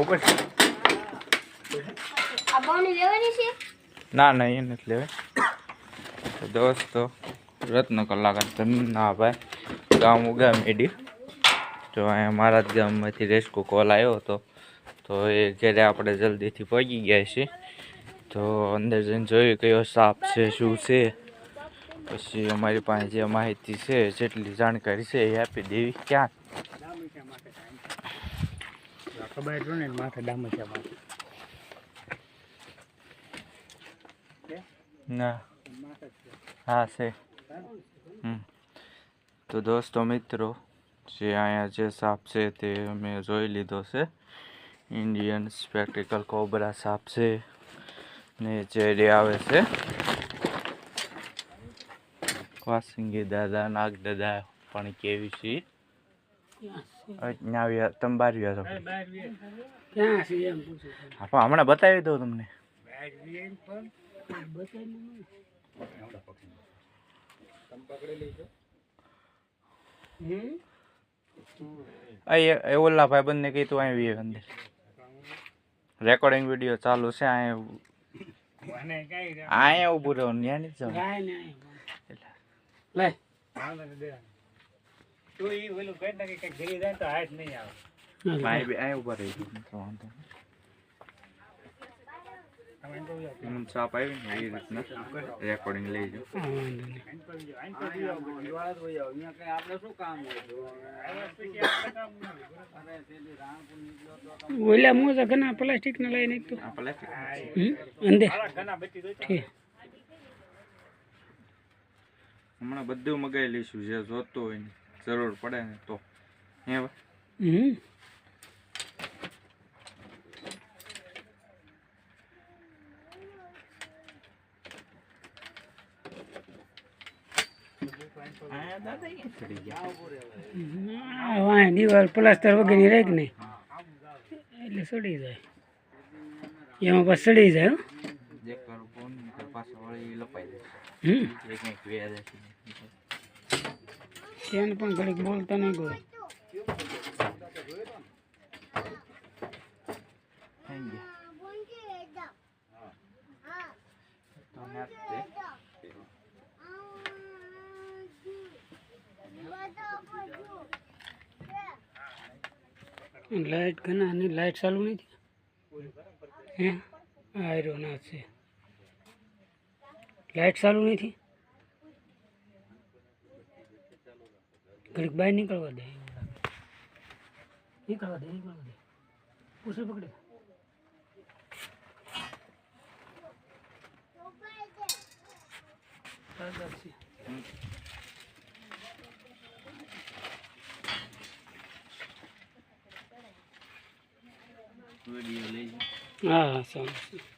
ઉપર આ બાવની લેવાની છે? ના ના એ નથી લેવાય. તો દોસ્તો રત્ન કલાકાર ના ભાઈ ગામ ઉગા મેડી. તો અહીંયા મારા જ ગામમાંથી રેસ્કો કોલ આવ્યો હતો. તો એ જ્યારે આપણે જલ્દીથી પહોંચી ગયા છીએ. તો અંદર જઈને જોયું કયો સાપ છે શું છે, પછી અમારી પાસે જે માહિતી છે જેટલી જાણકારી છે એ આપી દેવી. ક્યાં ખબર ને માથે ડામચા ના હા છે. તો દોસ્તો મિત્રો જે અહીંયા જે સાપ છે તે અમે જોઈ લીધો છે. ઇન્ડિયન સ્પેક્ટિકલ કોબરા સાપ છે ને જે આવે છે વાસંગી દાદા નાગ દાદા પણ કેવી છે. તંબારિયા હમણાં બતાવી દઉં તમને. ઓલા ભાઈ બંને કહી તું આવી અંદર રેકોર્ડિંગ વિડીયો ચાલુ છે. અહીંયા ઉભું રહેવાનું ત્યાં નથી જવાનું. અહીંયા ઉભા રહી ગયું સાપ આવી ને એ રીતના રેકોર્ડિંગ લઈ જાઓ. ઓલા મોજા ઘણા પ્લાસ્ટિક ના લઈ નાખતો અંદર હમણાં બધું મગાવી લઈશું જે જોતું હોય ને જરૂર પડે ને તો. દિવાલ પ્લાસ્ટર વગેરે રહે કે નહીં એટલે સડી જાય એમાં પાછું સડી જાય. તેને પણ ઘડીક બોલતા નહીં કોઈ. લાઈટ ઘણા અને લાઈટ ચાલુ નથી. હે આયરો ના છે લાઈટ ચાલુ નથી. ઘડીક બહાર નીકળવા દે નીકળવા દે પૂછે પકડે. હા સારું.